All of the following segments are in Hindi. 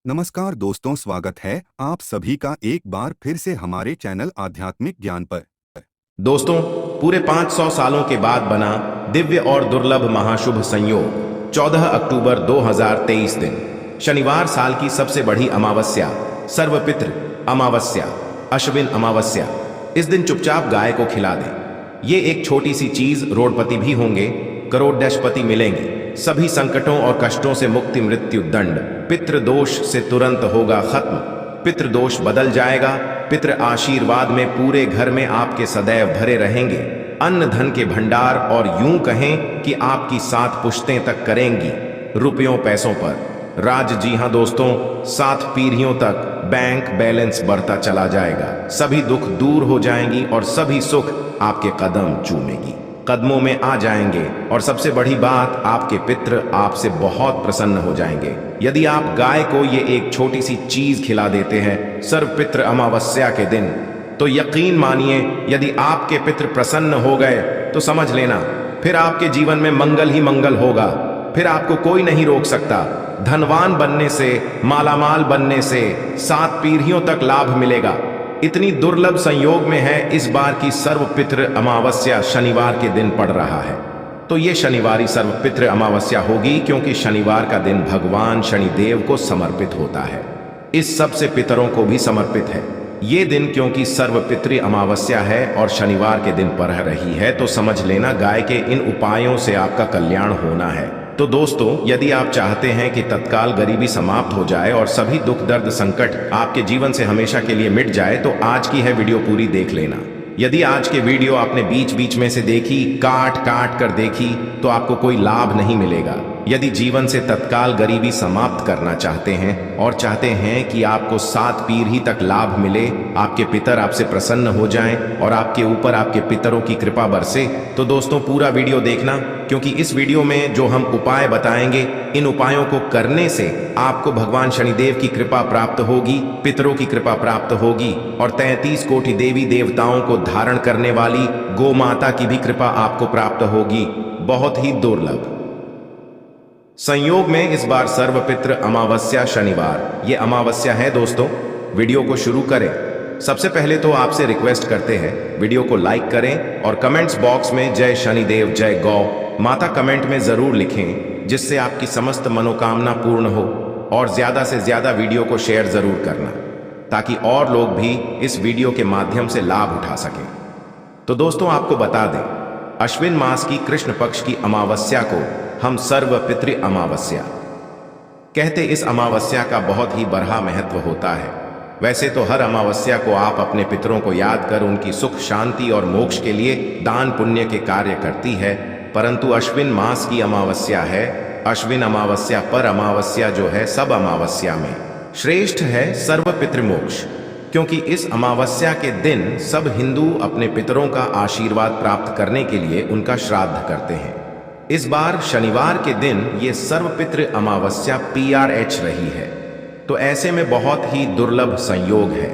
नमस्कार दोस्तों, स्वागत है आप सभी का एक बार फिर से हमारे चैनल आध्यात्मिक ज्ञान पर। दोस्तों, पूरे 500 सालों के बाद बना दिव्य और दुर्लभ महाशुभ संयोग 14 अक्टूबर 2023 दिन शनिवार, साल की सबसे बड़ी अमावस्या, सर्वपितृ अमावस्या, अश्विन अमावस्या। इस दिन चुपचाप गाय को खिला दें। ये एक छोटी सी चीज, रोडपति भी होंगे, करोड़पति मिलेंगे, सभी संकटों और कष्टों से मुक्ति, मृत्यु दंड, पितृदोष से तुरंत होगा खत्म, पितृदोष बदल जाएगा, पितृ आशीर्वाद में पूरे घर में आपके सदैव भरे रहेंगे, अन्न धन के भंडार, और यूं कहें कि आपकी 7 पुश्तें तक करेंगी रुपयों पैसों पर राज। जी हां दोस्तों, 7 पीढ़ियों तक बैंक बैलेंस बढ़ता चला जाएगा, सभी दुख दूर हो जाएंगी और सभी सुख आपके कदम चूमेगी, कदमों में आ जाएंगे। और सबसे बड़ी बात, आपके पितृ आपसे बहुत प्रसन्न हो जाएंगे यदि आप गाय को ये एक छोटी सी चीज खिला देते हैं सर्वपितृ अमावस्या के दिन। तो यकीन मानिए, यदि आपके पितृ प्रसन्न हो गए तो समझ लेना फिर आपके जीवन में मंगल ही मंगल होगा। फिर आपको कोई नहीं रोक सकता। धनवान बनने से, मालामाल बनने से 7 पीढ़ियों तक लाभ मिलेगा। इतनी दुर्लभ संयोग में है इस बार की सर्वपितृ अमावस्या शनिवार के दिन पड़ रहा है। तो ये शनिवारी सर्वपितृ अमावस्या होगी, क्योंकि शनिवार का दिन भगवान शनिदेव को समर्पित होता है। इस सबसे पितरों को भी समर्पित है ये दिन, क्योंकि सर्वपितृ अमावस्या है और शनिवार के दिन पड़ रही है। तो समझ लेना, गाय के इन उपायों से आपका कल्याण होना है। तो दोस्तों, यदि आप चाहते हैं कि तत्काल गरीबी समाप्त हो जाए और सभी दुख दर्द संकट आपके जीवन से हमेशा के लिए मिट जाए, तो आज की है वीडियो पूरी देख लेना। यदि आज के वीडियो आपने बीच बीच में से देखी, काट काट कर देखी, तो आपको कोई लाभ नहीं मिलेगा। यदि जीवन से तत्काल गरीबी समाप्त करना चाहते हैं और चाहते हैं कि आपको 7 पीढ़ी तक लाभ मिले, आपके पितर आपसे प्रसन्न हो जाएं और आपके ऊपर आपके पितरों की कृपा बरसे, तो दोस्तों पूरा वीडियो देखना, क्योंकि इस वीडियो में जो हम उपाय बताएंगे, इन उपायों को करने से आपको भगवान शनिदेव की कृपा प्राप्त होगी, पितरों की कृपा प्राप्त होगी, और 33 कोटि देवी देवताओं को धारण करने वाली गौ माता की भी कृपा आपको प्राप्त होगी। बहुत ही दुर्लभ संयोग में इस बार सर्वपितृ अमावस्या शनिवार ये अमावस्या है। दोस्तों, वीडियो को शुरू करें। सबसे पहले तो आपसे रिक्वेस्ट करते हैं, वीडियो को लाइक करें और कमेंट्स बॉक्स में जय शनिदेव, जय गौ माता कमेंट में जरूर लिखें, जिससे आपकी समस्त मनोकामना पूर्ण हो। और ज्यादा से ज्यादा वीडियो को शेयर जरूर करना, ताकि और लोग भी इस वीडियो के माध्यम से लाभ उठा सकें। तो दोस्तों, आपको बता दें, अश्विन मास की कृष्ण पक्ष की अमावस्या को हम सर्वपितृ अमावस्या कहते। इस अमावस्या का बहुत ही बड़ा महत्व होता है। वैसे तो हर अमावस्या को आप अपने पितरों को याद कर उनकी सुख शांति और मोक्ष के लिए दान पुण्य के कार्य करती है, परंतु अश्विन मास की अमावस्या है। अश्विन अमावस्या पर अमावस्या जो है, सब अमावस्या में श्रेष्ठ है सर्वपितृ मोक्ष, क्योंकि इस अमावस्या के दिन सब हिंदू अपने पितरों का आशीर्वाद प्राप्त करने के लिए उनका श्राद्ध करते हैं। इस बार शनिवार के दिन ये सर्वपितृ अमावस्या PRH रही है, तो ऐसे में बहुत ही दुर्लभ संयोग है।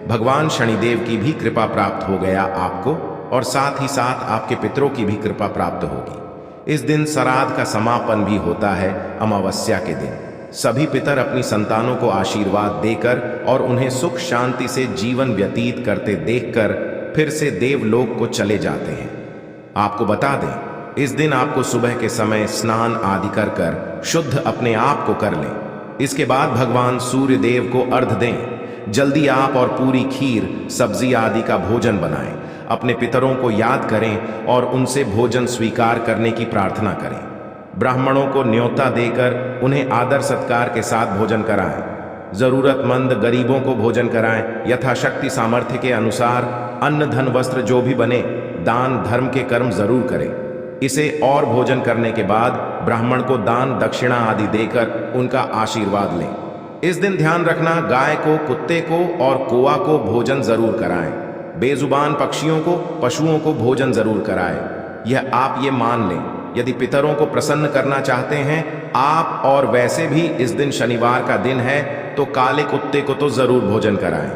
भगवान शनिदेव की भी कृपा प्राप्त हो गया आपको, और साथ ही साथ आपके पितरों की भी कृपा प्राप्त होगी। इस दिन श्राद्ध का समापन भी होता है। अमावस्या के दिन सभी पितर अपनी संतानों को आशीर्वाद देकर और उन्हें सुख शांति से जीवन व्यतीत करते देखकर फिर से देवलोक को चले जाते हैं। आपको बता दें, इस दिन आपको सुबह के समय स्नान आदि कर शुद्ध अपने आप को कर लें। इसके बाद भगवान सूर्य देव को अर्घ्य दें। जल्दी आप और पूरी खीर, सब्जी आदि का भोजन बनाएं। अपने पितरों को याद करें और उनसे भोजन स्वीकार करने की प्रार्थना करें। ब्राह्मणों को न्योता देकर उन्हें आदर सत्कार के साथ भोजन कराएं। जरूरतमंद गरीबों को भोजन कराएं। यथाशक्ति सामर्थ्य के अनुसार अन्न धन वस्त्र जो भी बने, दान धर्म के कर्म जरूर करें। इसे और भोजन करने के बाद ब्राह्मण को दान दक्षिणा आदि देकर उनका आशीर्वाद लें। इस दिन ध्यान रखना, गाय को, कुत्ते को और कौवा को भोजन जरूर कराएं। बेजुबान पक्षियों को, पशुओं को भोजन जरूर कराएं। यह आप ये मान लें, यदि पितरों को प्रसन्न करना चाहते हैं आप, और वैसे भी इस दिन शनिवार का दिन है, तो काले कुत्ते को तो जरूर भोजन कराएं,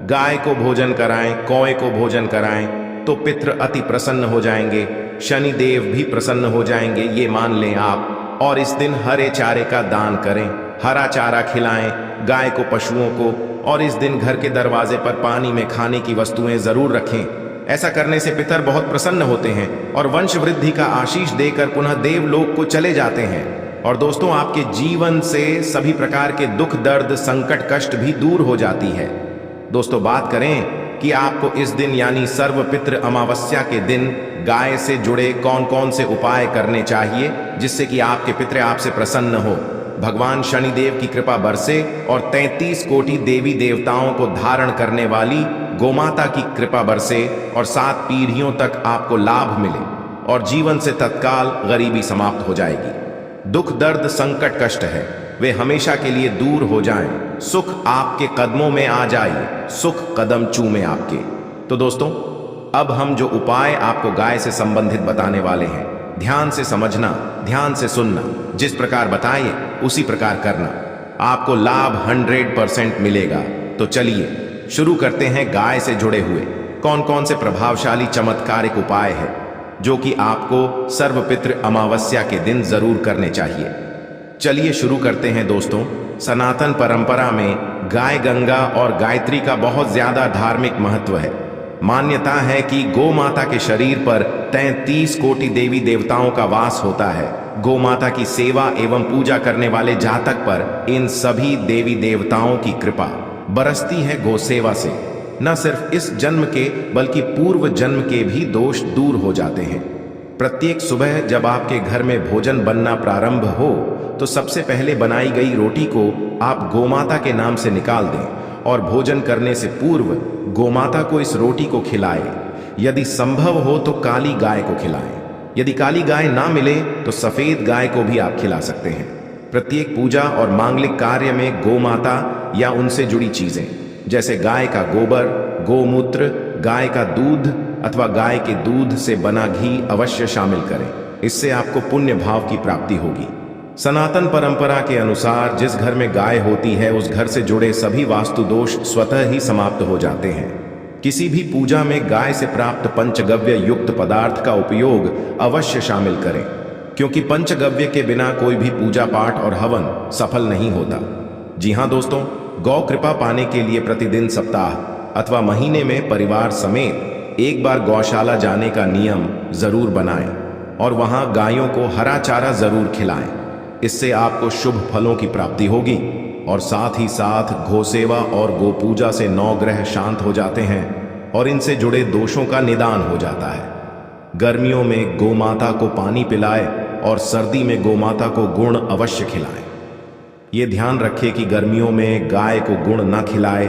गाय को भोजन कराएं, कौए को भोजन कराएं, तो पितृ अति प्रसन्न हो जाएंगे, शनिदेव भी प्रसन्न हो जाएंगे, ये मान लें आप। और इस दिन हरे चारे का दान करें, हरा चारा खिलाएं, गाय को, पशुओं को, और इस दिन घर के दरवाजे पर पानी में खाने की वस्तुएं जरूर रखें। ऐसा करने से पितर बहुत प्रसन्न होते हैं और वंश वृद्धि का आशीष देकर पुनः देवलोक को चले जाते हैं। और दोस्तों, आपके जीवन से सभी प्रकार के दुख, दर्द, संकट, कष्ट भी दूर हो जाती है। दोस्तों, बात करें कि आपको इस दिन यानी सर्वपितृ अमावस्या के दिन गाय से जुड़े कौन कौन से उपाय करने चाहिए जिससे कि आपके पितृ आपसे प्रसन्न हो, भगवान शनिदेव की कृपा बरसे और 33 कोटि देवी देवताओं को धारण करने वाली गोमाता की कृपा बरसे और 7 पीढ़ियों तक आपको लाभ मिले और जीवन से तत्काल गरीबी समाप्त हो जाएगी। दुख, दर्द, संकट, कष्ट है वे हमेशा के लिए दूर हो जाएं। सुख आपके कदमों में आ जाए, सुख कदम चूमे आपके। तो दोस्तों, अब हम जो उपाय आपको गाय से संबंधित बताने वाले हैं, ध्यान से समझना, ध्यान से सुनना, जिस प्रकार बताए उसी प्रकार करना, आपको लाभ 100% मिलेगा। तो चलिए शुरू करते हैं गाय से जुड़े हुए कौन कौन से प्रभावशाली चमत्कारिक उपाय है जो कि आपको सर्वपितृ अमावस्या के दिन जरूर करने चाहिए। चलिए शुरू करते हैं दोस्तों। सनातन परंपरा में गाय गंगा और गायत्री का बहुत ज्यादा धार्मिक महत्व है। मान्यता है कि गौ माता के शरीर पर 33 कोटि देवी देवताओं का वास होता है। गौ माता की सेवा एवं पूजा करने वाले जातक पर इन सभी देवी देवताओं की कृपा बरसती है। गौ सेवा से न सिर्फ इस जन्म के बल्कि पूर्व जन्म के भी दोष दूर हो जाते हैं। प्रत्येक सुबह जब आपके घर में भोजन बनना प्रारंभ हो तो सबसे पहले बनाई गई रोटी को आप गोमाता के नाम से निकाल दें और भोजन करने से पूर्व गोमाता को इस रोटी को खिलाएं। यदि संभव हो तो काली गाय को खिलाएं। यदि काली गाय ना मिले तो सफेद गाय को भी आप खिला सकते हैं। प्रत्येक पूजा और मांगलिक कार्य में गोमाता या उनसे जुड़ी चीजें जैसे गाय का गोबर, गोमूत्र, गाय का दूध अथवा गाय के दूध से बना घी अवश्य शामिल करें। इससे आपको पुण्य भाव की प्राप्ति होगी। सनातन परंपरा के अनुसार जिस घर में गाय होती है उस घर से जुड़े सभी वास्तु दोष स्वतः ही समाप्त हो जाते हैं। किसी भी पूजा में गाय से प्राप्त पंचगव्य युक्त पदार्थ का उपयोग अवश्य शामिल करें, क्योंकि पंचगव्य के बिना कोई भी पूजा पाठ और हवन सफल नहीं होता। जी हाँ दोस्तों, गौ कृपा पाने के लिए प्रतिदिन, सप्ताह अथवा महीने में परिवार समेत एक बार गौशाला जाने का नियम जरूर बनाएं और वहां गायों को हरा चारा जरूर खिलाएं। इससे आपको शुभ फलों की प्राप्ति होगी और साथ ही साथ गोसेवा और गोपूजा से 9 ग्रह शांत हो जाते हैं और इनसे जुड़े दोषों का निदान हो जाता है। गर्मियों में गोमाता को पानी पिलाएं और सर्दी में गोमाता को गुण अवश्य खिलाएं। ये ध्यान रखें कि गर्मियों में गाय को गुण न खिलाएं।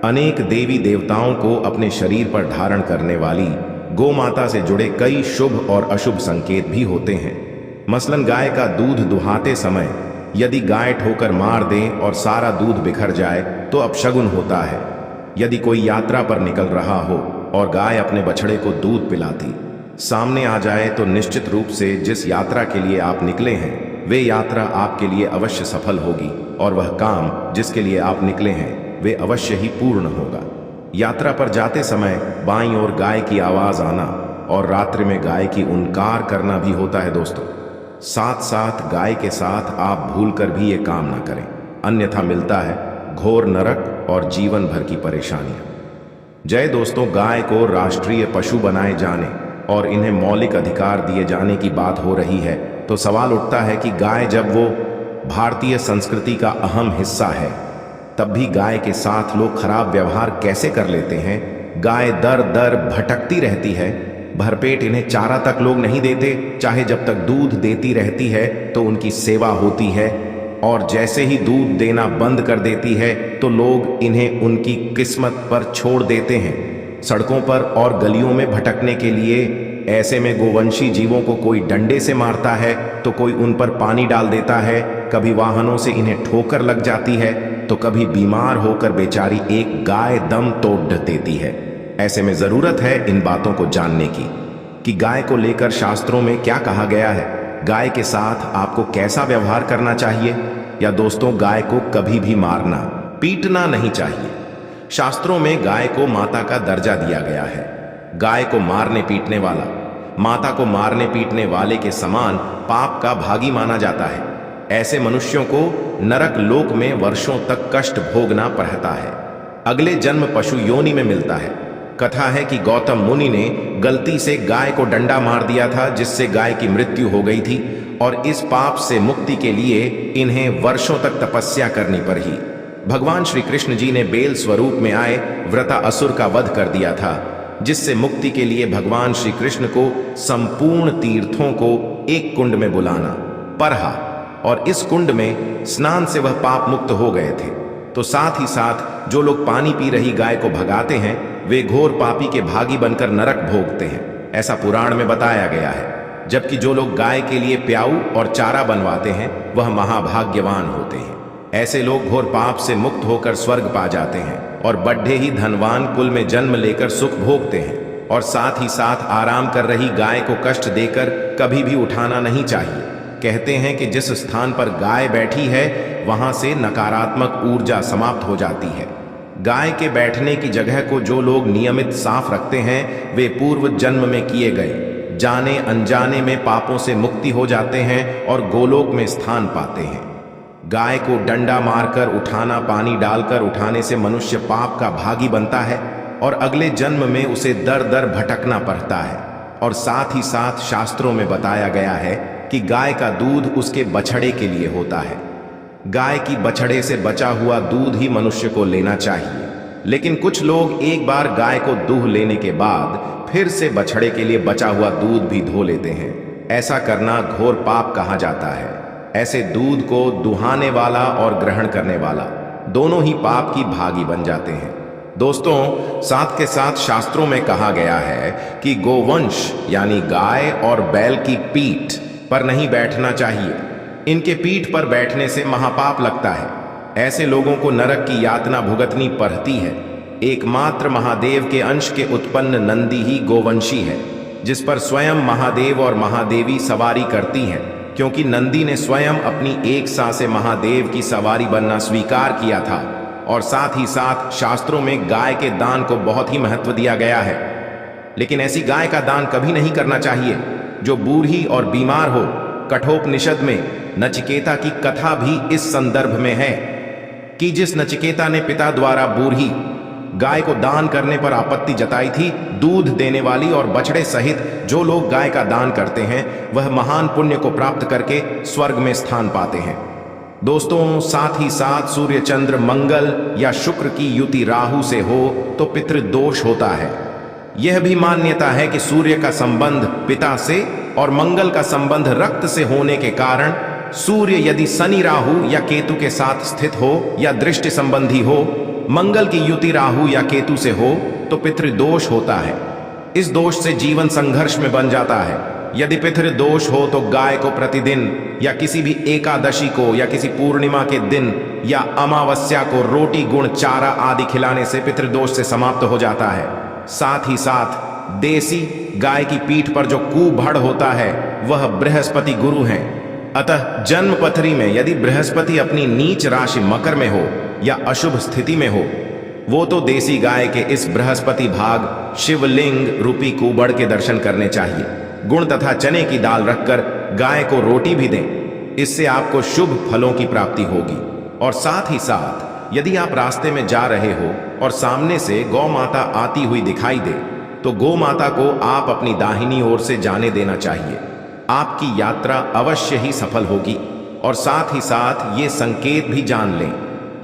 अनेक देवी देवताओं को अपने शरीर पर धारण करने वाली गोमाता से जुड़े कई शुभ और अशुभ संकेत भी होते हैं। मसलन गाय का दूध दुहाते समय यदि गाय ठोकर मार दे और सारा दूध बिखर जाए तो अपशगुन होता है। यदि कोई यात्रा पर निकल रहा हो और गाय अपने बछड़े को दूध पिलाती सामने आ जाए तो निश्चित रूप से जिस यात्रा के लिए आप निकले हैं वे यात्रा आपके लिए अवश्य सफल होगी और वह काम जिसके लिए आप निकले हैं वे अवश्य ही पूर्ण होगा। यात्रा पर जाते समय बाईं ओर गाय की आवाज आना और रात्रि में गाय की उनकार करना भी होता है दोस्तों। साथ साथ गाय के साथ आप भूलकर भी ये काम ना करें, अन्यथा मिलता है घोर नरक और जीवन भर की परेशानियां। जय दोस्तों, गाय को राष्ट्रीय पशु बनाए जाने और इन्हें मौलिक अधिकार दिए जाने की बात हो रही है तो सवाल उठता है कि गाय जब वो भारतीय संस्कृति का अहम हिस्सा है तब भी गाय के साथ लोग खराब व्यवहार कैसे कर लेते हैं। गाय दर दर भटकती रहती है, भरपेट इन्हें चारा तक लोग नहीं देते, चाहे जब तक दूध देती रहती है तो उनकी सेवा होती है और जैसे ही दूध देना बंद कर देती है तो लोग इन्हें उनकी किस्मत पर छोड़ देते हैं, सड़कों पर और गलियों में भटकने के लिए। ऐसे में गोवंशी जीवों को कोई डंडे से मारता है तो कोई उन पर पानी डाल देता है, कभी वाहनों से इन्हें ठोकर लग जाती है तो कभी बीमार होकर बेचारी एक गाय दम तोड़ देती है। ऐसे में जरूरत है इन बातों को जानने की कि गाय को लेकर शास्त्रों में क्या कहा गया है, गाय के साथ आपको कैसा व्यवहार करना चाहिए। या दोस्तों, गाय को कभी भी मारना पीटना नहीं चाहिए। शास्त्रों में गाय को माता का दर्जा दिया गया है। गाय को मारने पीटने वाला माता को मारने पीटने वाले के समान पाप का भागी माना जाता है। ऐसे मनुष्यों को नरक लोक में वर्षों तक कष्ट भोगना पड़ता है। अगले जन्म पशु योनि में मिलता है। कथा है कि गौतम मुनि ने गलती से गाय को डंडा मार दिया था, जिससे गाय की मृत्यु हो गई थी, और इस पाप से मुक्ति के लिए इन्हें वर्षों तक तपस्या करनी पड़ी। भगवान श्री कृष्ण जी ने बेल स्वरूप में आए वृत्रासुर का वध कर दिया था, जिससे मुक्ति के लिए भगवान श्री कृष्ण को संपूर्ण तीर्थों को एक कुंड में बुलाना पड़ा, और इस कुंड में स्नान से वह पाप मुक्त हो गए थे। तो साथ ही साथ जो लोग पानी पी रही गाय को भगाते हैं, वे घोर पापी के भागी बनकर नरक भोगते हैं, ऐसा पुराण में बताया गया है। जबकि जो लोग गाय के लिए प्याऊ और चारा बनवाते हैं, वह महाभाग्यवान होते हैं। ऐसे लोग घोर पाप से मुक्त होकर स्वर्ग पा जाते हैं और बड्ढे ही धनवान कुल में जन्म लेकर सुख भोगते हैं। और साथ ही साथ आराम कर रही गाय को कष्ट देकर कभी भी उठाना नहीं चाहिए। कहते हैं कि जिस स्थान पर गाय बैठी है, वहां से नकारात्मक ऊर्जा समाप्त हो जाती है। गाय के बैठने की जगह को जो लोग नियमित साफ रखते हैं, वे पूर्व जन्म में किए गए जाने अनजाने में पापों से मुक्ति हो जाते हैं और गोलोक में स्थान पाते हैं। गाय को डंडा मारकर उठाना, पानी डालकर उठाने से मनुष्य पाप का भागी बनता है और अगले जन्म में उसे दर दर भटकना पड़ता है। और साथ ही साथ शास्त्रों में बताया गया है कि गाय का दूध उसके बछड़े के लिए होता है। गाय की बछड़े से बचा हुआ दूध ही मनुष्य को लेना चाहिए। लेकिन कुछ लोग एक बार गाय को दूह लेने के बाद फिर से बछड़े के लिए बचा हुआ दूध भी धो लेते हैं। ऐसा करना घोर पाप कहा जाता है। ऐसे दूध को दुहाने वाला और ग्रहण करने वाला दोनों ही पाप की भागी बन जाते हैं। दोस्तों, साथ के साथ शास्त्रों में कहा गया है कि गोवंश यानी गाय और बैल की पीठ पर नहीं बैठना चाहिए। इनके पीठ पर बैठने से महापाप लगता है। ऐसे लोगों को नरक की यातना भुगतनी पड़ती है। एकमात्र महादेव के अंश के उत्पन्न नंदी ही गोवंशी है, जिस पर स्वयं महादेव और महादेवी सवारी करती हैं, क्योंकि नंदी ने स्वयं अपनी एक सा से महादेव की सवारी बनना स्वीकार किया था। और साथ ही साथ शास्त्रों में गाय के दान को बहुत ही महत्व दिया गया है। लेकिन ऐसी गाय का दान कभी नहीं करना चाहिए जो बूढ़ी और बीमार हो। कठोपनिषद में नचिकेता की कथा भी इस संदर्भ में है कि जिस नचिकेता ने पिता द्वारा बूढ़ी गाय को दान करने पर आपत्ति जताई थी, दूध देने वाली और बछड़े सहित जो लोग गाय का दान करते हैं, वह महान पुण्य को प्राप्त करके स्वर्ग में स्थान पाते हैं। दोस्तों, साथ ही साथ सूर्य चंद्र मंगल या शुक्र की युति राहु से हो तो पितृदोष होता है। यह भी मान्यता है कि सूर्य का संबंध पिता से और मंगल का संबंध रक्त से होने के कारण सूर्य यदि शनि राहु या केतु के साथ स्थित हो या दृष्टि संबंधी हो, मंगल की युति राहु या केतु से हो तो पितृदोष होता है। इस दोष से जीवन संघर्ष में बन जाता है। यदि पितृदोष हो तो गाय को प्रतिदिन या किसी भी एकादशी को या किसी पूर्णिमा के दिन या अमावस्या को रोटी गुड़ चारा आदि खिलाने से पितृदोष से समाप्त हो जाता है। साथ ही साथ देसी गाय की पीठ पर जो कुबड़ होता है, वह बृहस्पति गुरु हैं। अतः जन्म पथरी में यदि बृहस्पति अपनी नीच राशि मकर में हो या अशुभ स्थिति में हो, वो तो देसी गाय के इस बृहस्पति भाग शिवलिंग रूपी कुबड़ के दर्शन करने चाहिए। गुण तथा चने की दाल रखकर गाय को रोटी भी दें। इससे आपको शुभ फलों की प्राप्ति होगी। और साथ ही साथ यदि आप रास्ते में जा रहे हो और सामने से गौ माता आती हुई दिखाई दे, तो गौ माता को आप अपनी दाहिनी ओर से जाने देना चाहिए। आपकी यात्रा अवश्य ही सफल होगी। और साथ ही साथ ये संकेत भी जान लें,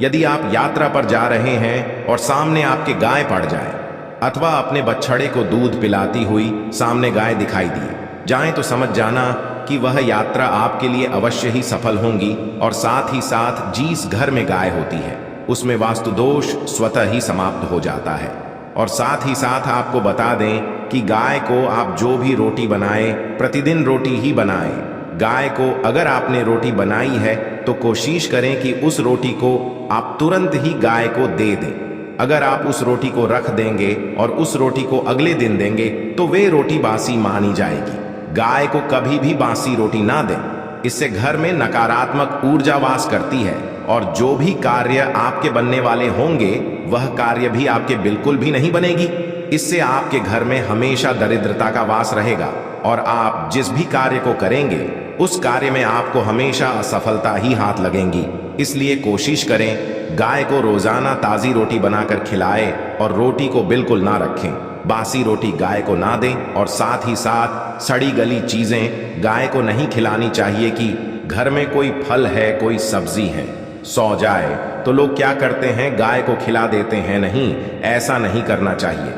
यदि आप यात्रा पर जा रहे हैं और सामने आपके गाय पड़ जाए अथवा अपने बछड़े को दूध पिलाती हुई सामने गाय दिखाई दी जाए, तो समझ जाना कि वह यात्रा आपके लिए अवश्य ही सफल होगी। और साथ ही साथ जिस घर में गाय होती है, उसमें वास्तु दोष स्वतः ही समाप्त हो जाता है। और साथ ही साथ आपको बता दें कि गाय को आप जो भी रोटी बनाएं, प्रतिदिन रोटी ही बनाएं। गाय को अगर आपने रोटी बनाई है तो कोशिश करें कि उस रोटी को आप तुरंत ही गाय को दे दें। अगर आप उस रोटी को रख देंगे और उस रोटी को अगले दिन देंगे तो वे रोटी बासी मानी जाएगी। गाय को कभी भी बासी रोटी ना दें, इससे घर में नकारात्मक ऊर्जा वास करती है और जो भी कार्य आपके बनने वाले होंगे, वह कार्य भी आपके बिल्कुल भी नहीं बनेगी। इससे आपके घर में हमेशा दरिद्रता का वास रहेगा और आप जिस भी कार्य को करेंगे उस कार्य में आपको हमेशा असफलता ही हाथ लगेंगी। इसलिए कोशिश करें गाय को रोजाना ताजी रोटी बनाकर खिलाए और रोटी को बिल्कुल ना रखें। बासी रोटी गाय को ना दें और साथ ही साथ सड़ी गली चीजें गाय को नहीं खिलानी चाहिए कि घर में कोई फल है, कोई सब्जी है, सो जाए तो लोग क्या करते हैं, गाय को खिला देते हैं। नहीं, ऐसा नहीं करना चाहिए।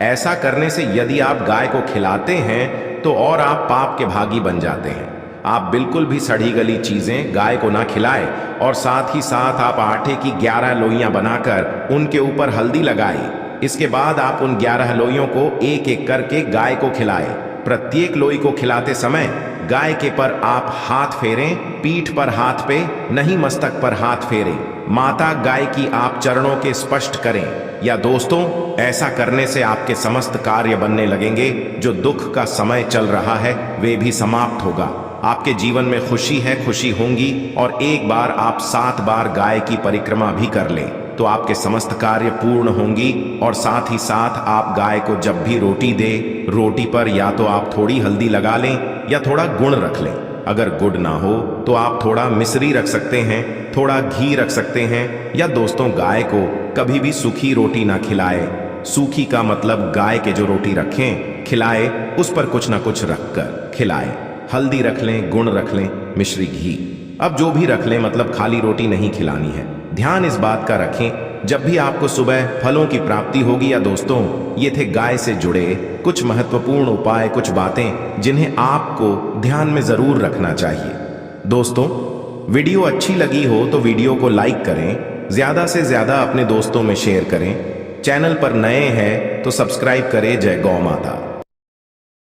ऐसा करने से यदि आप गाय को खिलाते हैं तो और आप पाप के भागी बन जाते हैं। आप बिल्कुल भी सड़ी गली चीजें गाय को ना खिलाएं और साथ ही साथ आप आटे की 11 लोइयां बनाकर उनके ऊपर हल्दी लगाएं। इसके बाद आप उन 11 लोइयों को एक एक करके गाय को खिलाएं। प्रत्येक लोई को खिलाते समय गाय के पर आप हाथ फेरें, पीठ पर हाथ पे नहीं, मस्तक पर हाथ फेरें। माता गाय की आप चरणों के स्पर्श करें। या दोस्तों, ऐसा करने से आपके समस्त कार्य बनने लगेंगे। जो दुख का समय चल रहा है वे भी समाप्त होगा। आपके जीवन में खुशी है, खुशी होंगी। और एक बार आप 7 बार गाय की परिक्रमा भी कर लें तो आपके समस्त कार्य पूर्ण होंगी। और साथ ही साथ आप गाय को जब भी रोटी दे, रोटी पर या तो आप थोड़ी हल्दी लगा लें या थोड़ा गुड़ रख लें। अगर गुड़ ना हो तो आप थोड़ा मिश्री रख सकते हैं, थोड़ा घी रख सकते हैं। या दोस्तों, गाय को कभी भी सूखी रोटी ना खिलाए। सूखी का मतलब गाय के जो रोटी रखें खिलाए उस पर कुछ ना कुछ रखकर खिलाए। हल्दी रख लें, गुड़ रख लें, मिश्री, घी, अब जो भी रख लें, मतलब खाली रोटी नहीं खिलानी है। ध्यान इस बात का रखें जब भी आपको सुबह फलों की प्राप्ति होगी। या दोस्तों, ये थे गाय से जुड़े कुछ महत्वपूर्ण उपाय, कुछ बातें जिन्हें आपको ध्यान में जरूर रखना चाहिए। दोस्तों, वीडियो अच्छी लगी हो तो वीडियो को लाइक करें, ज्यादा से ज्यादा अपने दोस्तों में शेयर करें। चैनल पर नए हैं तो सब्सक्राइब करें। जय गौ माता।